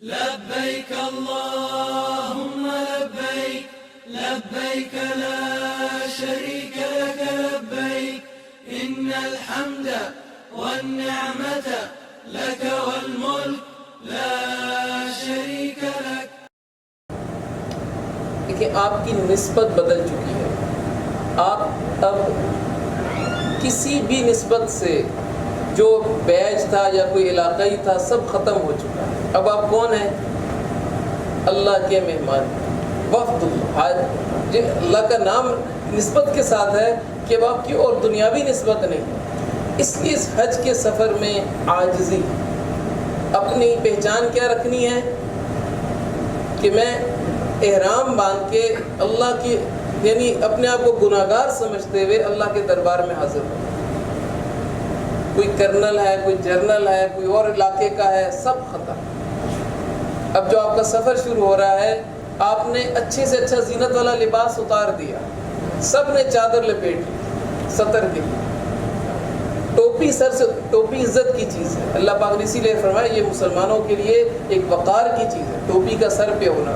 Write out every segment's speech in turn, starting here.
لبيك اللهم لبيك لبيك لا شريك لك لبيك إن الحمد والنعمة لك والملك لا شريك لك. دیکھیں آپ کی نسبت بدل چکی ہے. آپ اب کسی بھی نسبت سے جو بیج تھا یا کوئی علاقائی تھا سب ختم ہو چکا ہے. اب آپ کون ہیں؟ اللہ کے مہمان، وفد اللہ. اللہ کا نام نسبت کے ساتھ ہے کہ اب آپ کی اور دنیاوی نسبت نہیں. اس لیے اس حج کے سفر میں عاجزی، اپنی پہچان کیا رکھنی ہے کہ میں احرام باندھ کے اللہ کی یعنی اپنے آپ کو گناہگار سمجھتے ہوئے اللہ کے دربار میں حاضر ہوں. کوئی کرنل ہے، کوئی جرنل ہے، کوئی اور علاقے کا ہے، سب ختم. اب جو آپ کا سفر شروع ہو رہا ہے، آپ نے اچھے سے اچھا زینت والا لباس اتار دیا، سب نے چادر لپیٹ لی سطر کی. ٹوپی سر سے، ٹوپی عزت کی چیز ہے. اللہ پاک نے اسی لیے فرمایا یہ مسلمانوں کے لیے ایک وقار کی چیز ہے، ٹوپی کا سر پہ ہونا.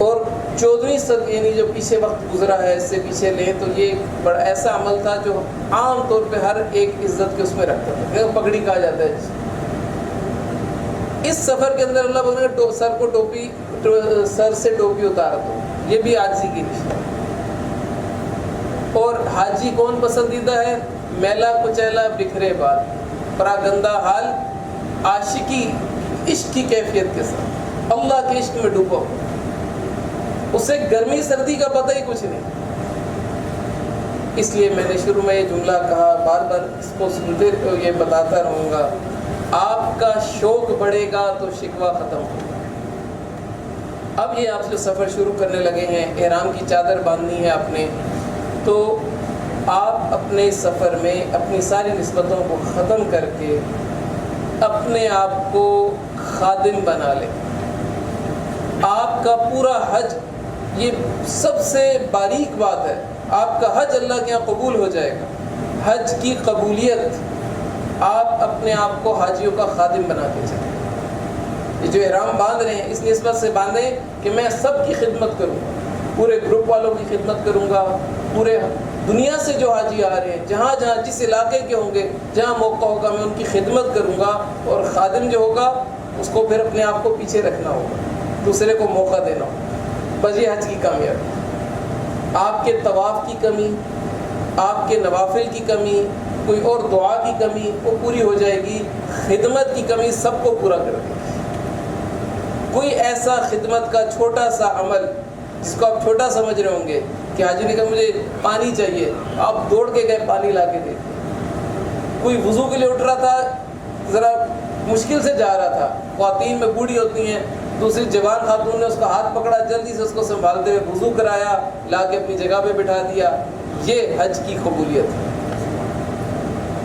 اور 14ویں صدی یعنی جو پیچھے وقت گزرا ہے اس سے پیچھے لیں تو یہ ایک بڑا ایسا عمل تھا جو عام طور پہ ہر ایک عزت کے اس میں رکھتا تھا. پگڑی کہا جاتا ہے. اس سفر کے اندر اللہ پاک نے سر کو ٹوپی، سر سے ٹوپی اتارا دو، یہ بھی عاجزی کی نشانی. اور حاجی کون پسندیدہ ہے؟ میلا کچیلا بکھرے بال، پراگندہ حال، عاشقی عشق کی کیفیت کے ساتھ اللہ کے عشق میں ڈوبا ہو. اسے گرمی سردی کا پتہ ہی کچھ نہیں. اس لیے میں نے شروع میں یہ جملہ کہا، بار بار اس کو سنتے یہ بتاتا رہوں گا، آپ کا شوق بڑھے گا تو شکوہ ختم ہوگا. اب یہ آپ سے سفر شروع کرنے لگے ہیں، احرام کی چادر باندھنی ہے آپ نے، تو آپ اپنے سفر میں اپنی ساری نسبتوں کو ختم کر کے اپنے آپ کو خادم بنا لیں. آپ کا پورا حج، یہ سب سے باریک بات ہے، آپ کا حج اللہ کے یہاں قبول ہو جائے گا. حج کی قبولیت، آپ اپنے آپ کو حاجیوں کا خادم بنا کے چلیں. یہ جو احرام باندھ رہے ہیں اس نسبت سے باندھیں کہ میں سب کی خدمت کروں گا، پورے گروپ والوں کی خدمت کروں گا، پورے دنیا سے جو حاجی آ رہے ہیں جہاں جہاں جس علاقے کے ہوں گے جہاں موقع ہوگا میں ان کی خدمت کروں گا. اور خادم جو ہوگا اس کو پھر اپنے آپ کو پیچھے رکھنا ہوگا، دوسرے کو موقع دینا ہوگا. بس یہ حج کی کامیابی. آپ کے طواف کی کمی، آپ کے نوافل کی کمی، کوئی اور دعا کی کمی وہ پوری ہو جائے گی. خدمت کی کمی سب کو پورا کر دے گی. کوئی ایسا خدمت کا چھوٹا سا عمل جس کو آپ چھوٹا سمجھ رہے ہوں گے کہ حاجی نے کہا مجھے پانی چاہیے، آپ دوڑ کے گئے پانی لا کے دے. کوئی وضو کے لیے اٹھ رہا تھا، ذرا مشکل سے جا رہا تھا، خواتین میں بوڑھی ہوتی ہیں، دوسری جوان خاتون نے اس کا ہاتھ پکڑا، جلدی سے اس کو سنبھالتے ہوئے وضو کرایا، لا کے اپنی جگہ پہ بٹھا دیا. یہ حج کی قبولیت ہے.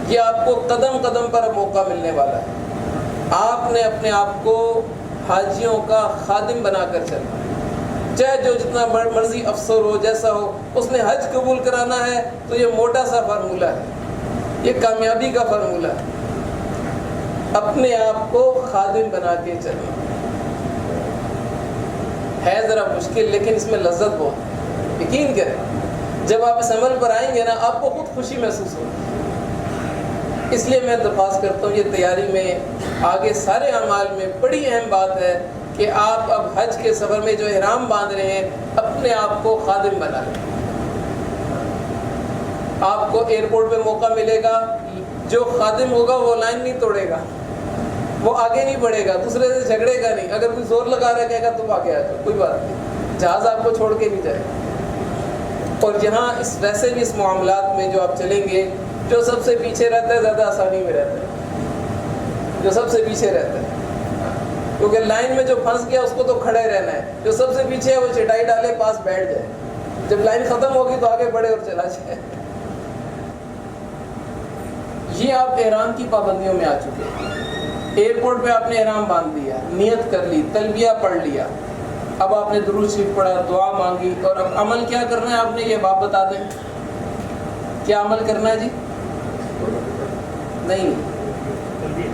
یہ آپ کو قدم قدم پر موقع ملنے والا ہے. آپ نے اپنے آپ کو حاجیوں کا خادم بنا کر چلنا، چاہے جو جتنا مرضی افسر ہو جیسا ہو، اس نے حج قبول کرانا ہے تو یہ موٹا سا فارمولہ ہے، یہ کامیابی کا فارمولہ ہے. اپنے آپ کو خادم بنا کے چلنا ہے ذرا مشکل، لیکن اس میں لذت بہت ہے. یقین کریں جب آپ اس عمل پر آئیں گے نا آپ کو خود خوشی محسوس ہوگی. اس لیے میں درخواست کرتا ہوں یہ تیاری میں آگے سارے اعمال میں بڑی اہم بات ہے کہ آپ اب حج کے سفر میں جو احرام باندھ رہے ہیں اپنے آپ کو خادم بنا لیں. آپ کو ایئرپورٹ پہ موقع ملے گا، جو خادم ہوگا وہ لائن نہیں توڑے گا، وہ آگے نہیں بڑھے گا، دوسرے سے جھگڑے گا نہیں. اگر کوئی زور لگا رہا ہے کہے گا تم آگے آ جاؤ، کوئی بات نہیں، جہاز آپ کو چھوڑ کے نہیں جائے گا. اور یہاں اس ویسے بھی اس معاملات میں جو آپ چلیں گے، جو سب سے پیچھے رہتا ہے زیادہ آسانی میں رہتا ہے، جو سب سے پیچھے رہتا ہے، کیونکہ لائن میں جو پھنس گیا اس کو تو کھڑے رہنا ہے. جو سب سے پیچھے ہے وہ چٹائی ڈالے پاس بیٹھ جائے، جب لائن ختم ہوگی تو آگے بڑھے اور چلا جائے. یہ آپ احرام کی پابندیوں میں آ چکے ہیں. ایئرپورٹ پہ آپ نے احرام باندھ دیا، نیت کر لی، تلبیہ پڑھ لیا، اب آپ نے درود شریف پڑھا، دعا مانگی، اور اب عمل کیا کرنا ہے آپ نے یہ بات بتا دیں. کیا عمل کرنا ہے جی؟ نہیں،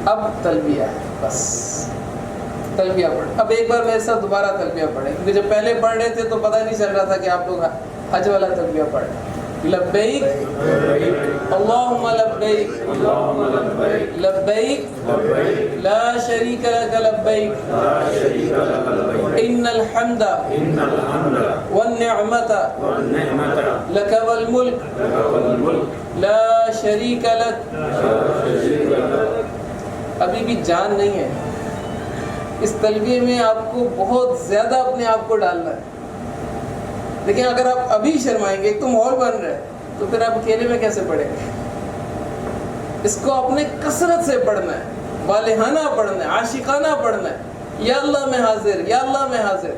اب تلبیہ ہے بس. تلبیہ پڑھ. اب ایک بار میرے ساتھ دوبارہ تلبیہ پڑھیں, کیونکہ جب پہلے پڑھ رہے تھے تو پتہ نہیں چل رہا تھا کہ آپ لوگ حج والا تلبیہ پڑھ رہے ہیں. لبیک اللہم لبیک لبیک لا شریک لک لبیک ان الحمد والنعمت لک والملک لا شریک لک. ابھی بھی جان نہیں ہے اس تلبیہ میں, آپ کو بہت زیادہ اپنے آپ کو ڈالنا ہے. لیکن اگر آپ ابھی شرمائیں گے, ایک تو ماحول بن رہا ہے, تو پھر آپ اکیلے میں کیسے پڑھیں گے؟ اس کو اپنے کثرت سے پڑھنا ہے, والہانہ پڑھنا ہے, عاشقانہ پڑھنا ہے. یا اللہ میں حاضر, یا اللہ میں حاضر.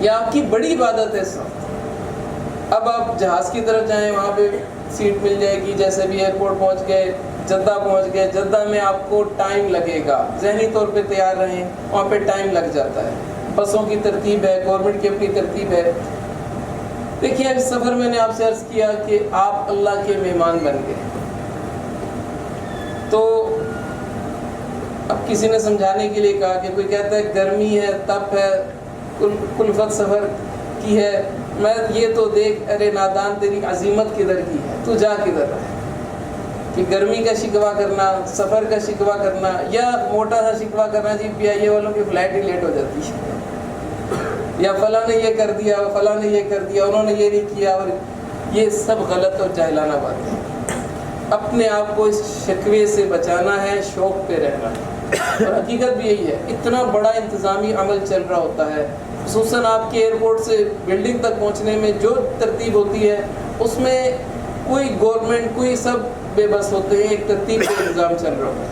یہ آپ کی بڑی عبادت ہے اس وقت. اب آپ جہاز کی طرف جائیں, وہاں پہ سیٹ مل جائے گی, جیسے بھی ایئرپورٹ پہنچ گئے, جدہ پہنچ گئے. جدہ میں آپ کو ٹائم لگے گا, ذہنی طور پہ تیار رہیں, وہاں پہ ٹائم لگ جاتا ہے. بسوں کی ترتیب ہے, گورنمنٹ کی اپنی ترتیب ہے. دیکھیے اس سفر میں نے آپ سے عرض کیا کہ آپ اللہ کے مہمان بن گئے. تو اب کسی نے سمجھانے کے لیے کہا کہ کوئی کہتا ہے گرمی ہے, تپ ہے, کلفت سفر کی ہے. میں یہ تو دیکھ, ارے نادان تیری عظیمت کدھر کی ہے, تو جا کدھر ہے کہ گرمی کا شکوہ کرنا, سفر کا شکوہ کرنا, یا موٹا سا شکوہ کرنا جی پی آئی اے والوں کی فلائٹ ہی لیٹ ہو جاتی ہے, یا فلاں نے یہ کر دیا, فلاں نے یہ کر دیا, انہوں نے یہ نہیں کیا. اور یہ سب غلط اور جاہلانہ باتیں ہیں. اپنے آپ کو اس شکوے سے بچانا ہے, شوق پہ رہنا ہے. اور حقیقت بھی یہی ہے, اتنا بڑا انتظامی عمل چل رہا ہوتا ہے, خصوصاً آپ کے ایئرپورٹ سے بلڈنگ تک پہنچنے میں جو ترتیب ہوتی ہے, اس میں کوئی گورنمنٹ, کوئی سب بے بس ہوتے ہیں. ایک ترتیب کا انتظام چل رہا ہوتا ہے.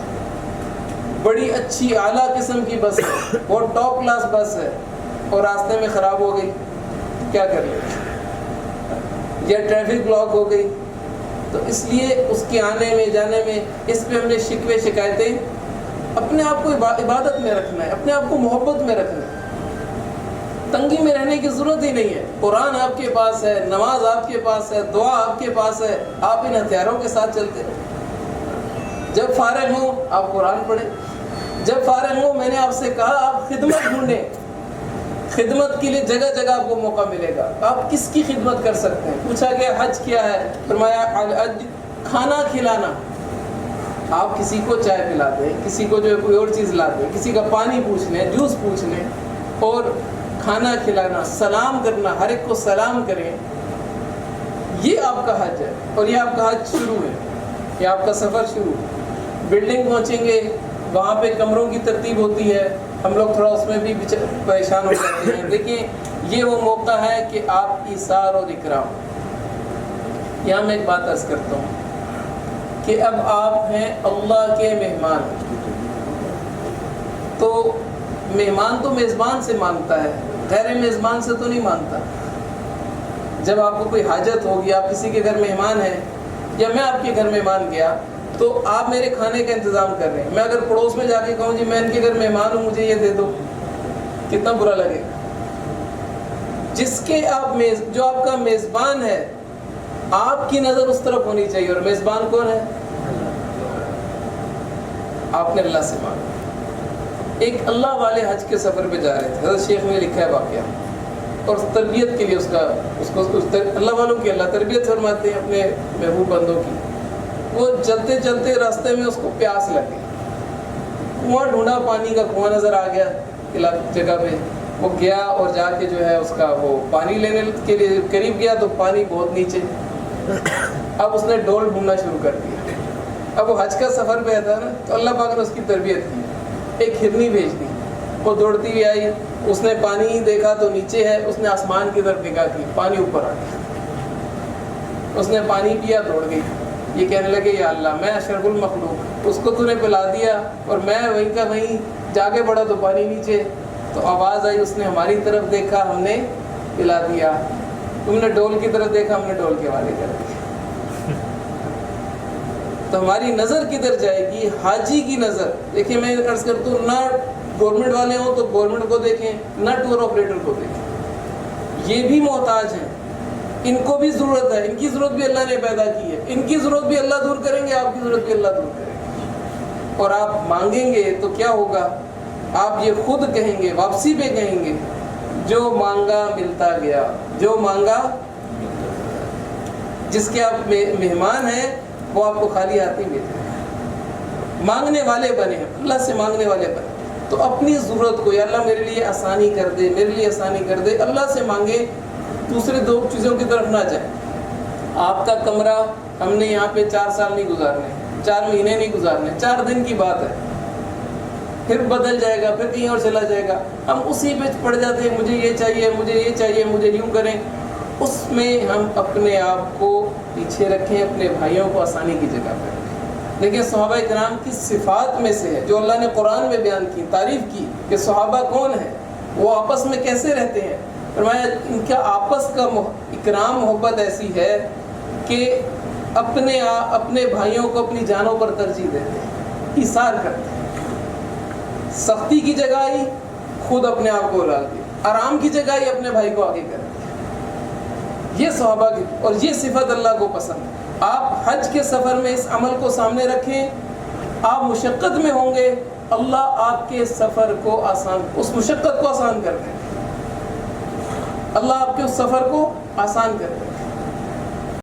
بڑی اچھی اعلیٰ قسم کی بس ہے, بہت ٹاپ کلاس بس ہے, اور راستے میں خراب ہو گئی, کیا کر لیں, یا ٹریفک بلاک ہو گئی. تو اس لیے اس کے آنے میں جانے میں اس پہ ہم نے شکوے شکایتیں, اپنے آپ کو عبادت میں رکھنا ہے, اپنے آپ کو محبت میں رکھنا ہے. تنگی میں رہنے کی ضرورت ہی نہیں ہے. قرآن آپ کے پاس ہے, نماز آپ کے پاس ہے, دعا آپ کے پاس ہے, آپ ان ہتھیاروں کے ساتھ چلتے ہیں. جب فارغ ہوں آپ قرآن پڑھیں, جب فارغ ہوں میں نے آپ سے کہا آپ خدمت ڈھونڈیں. خدمت کے لیے جگہ جگہ آپ کو موقع ملے گا. آپ کس کی خدمت کر سکتے ہیں؟ پوچھا گیا حج کیا ہے, فرمایا حج کھانا کھلانا. آپ کسی کو چائے پلا دیں, کسی کو جو ہے کوئی اور چیز لا دیں, کسی کا پانی پوچھ لیں, جوس پوچھ لیں, اور کھانا کھلانا, سلام کرنا, ہر ایک کو سلام کریں. یہ آپ کا حج ہے, اور یہ آپ کا حج شروع ہے, یہ آپ کا سفر شروع. بلڈنگ پہنچیں گے, وہاں پہ کمروں کی ترتیب ہوتی ہے, ہم لوگ تھوڑا اس میں بھی پریشان ہو جاتے ہیں. دیکھیں یہ وہ موقع ہے کہ آپ کی ایثار اور اکرام. یہاں میں ایک بات عرض کرتا ہوں کہ اب آپ ہیں اللہ کے مہمان. تو مہمان تو میزبان سے مانگتا ہے, غیر میزبان سے تو نہیں مانگتا. جب آپ کو کوئی حاجت ہوگی, آپ کسی کے گھر مہمان ہیں, یا میں آپ کے گھر مہمان گیا, تو آپ میرے کھانے کا انتظام کر رہے ہیں. میں اگر پڑوس میں جا کے کہوں جی میں ان کے گھر مہمان ہوں, مجھے یہ دے دو, کتنا برا لگے. جس کے آپ جو آپ کا میزبان ہے, آپ کی نظر اس طرف ہونی چاہیے. اور میزبان کون ہے؟ آپ نے اللہ سے مانگا. ایک اللہ والے حج کے سفر پہ جا رہے تھے, حضرت شیخ نے لکھا ہے واقعہ, اور تربیت کے لیے اس کو اللہ والوں کی اللہ تربیت فرماتے ہیں اپنے محبوب بندوں کی. وہ چلتے چلتے راستے میں اس کو پیاس لگ گئی. کنواں ڈھونڈا, پانی کا کنواں نظر آ گیا جگہ پہ. وہ گیا اور جا کے جو ہے اس کا وہ پانی لینے کے لیے قریب گیا, تو پانی بہت نیچے. اب اس نے ڈول ڈھونڈنا شروع کر دیا. اب وہ حج کا سفر پہ تھا نا, تو اللہ پاک نے اس کی تربیت کی. ایک ہرنی بھیج دی, وہ دوڑتی ہوئی آئی, اس نے پانی دیکھا تو نیچے ہے, اس نے آسمان کی طرف نگاہ کی, پانی اوپر آ گیا. اس نے پانی پیا, دوڑ گئی. یہ کہنے لگے یا اللہ میں اشرف المخلوق, اس کو تو نے پلا دیا اور میں وہیں کا وہیں جا کے پڑا تو پانی نیچے. تو آواز آئی, اس نے ہماری طرف دیکھا, ہم نے پلا دیا. تم نے ڈول کی طرف دیکھا, ہم نے ڈول کے والے کر دیا. تو ہماری نظر کدھر جائے گی؟ حاجی کی نظر. دیکھیں میں عرض کرتا ہوں, نہ گورنمنٹ والے ہوں تو گورنمنٹ کو دیکھیں, نہ ٹور آپریٹر کو دیکھیں. یہ بھی محتاج ہیں, ان کو بھی ضرورت ہے, ان کی ضرورت بھی اللہ نے پیدا کی ہے. ان کی ضرورت بھی اللہ دور کریں گے, آپ کی ضرورت بھی اللہ دور کریں گے. اور آپ مانگیں گے تو کیا ہوگا آپ یہ خود کہیں گے، واپسی پہ کہیں گے، جو مانگا ملتا گیا، جو مانگا جس کے آپ مہمان ہیں وہ آپ کو خالی ہاتھ نہیں بھیجے، مانگنے والے بنے، اللہ سے مانگنے والے بنے۔ تو اپنی ضرورت کو، یا اللہ میرے لیے آسانی کر دے، میرے لیے آسانی کر دے، اللہ سے مانگے، دوسرے دو چیزوں کی طرف نہ جائیں۔ آپ کا کمرہ ہم نے یہاں پہ 4 سال نہیں گزارنے، 4 مہینے نہیں گزارنے، 4 دن کی بات ہے، پھر بدل جائے گا، پھر کہیں اور چلا جائے گا، ہم اسی پہ پڑ جاتے ہیں، مجھے یہ چاہیے، مجھے یہ چاہیے، مجھے یوں کریں۔ اس میں ہم اپنے آپ کو پیچھے رکھیں، اپنے بھائیوں کو آسانی کی جگہ پہ رکھیں۔ لیکن صحابہ کرام کی صفات میں سے ہے جو اللہ نے قرآن میں بیان کی، تعریف کی کہ صحابہ کون ہیں، وہ آپس میں کیسے رہتے ہیں۔ فرمایا ان کا آپس کا اکرام محبت ایسی ہے کہ اپنے بھائیوں کو اپنی جانوں پر ترجیح دیتے ہیں، ایثار کرتے ہیں۔ سختی کی جگہ ہی خود اپنے آپ کو اڑا دیا، آرام کی جگہ ہی اپنے بھائی کو آگے کر دیا۔ یہ صحابہ کی، اور یہ صفت اللہ کو پسند ہے۔ آپ حج کے سفر میں اس عمل کو سامنے رکھیں، آپ مشقت میں ہوں گے، اللہ آپ کے سفر کو آسان، اس مشقت کو آسان کر دیں، اللہ آپ کے اس سفر کو آسان کر دیں۔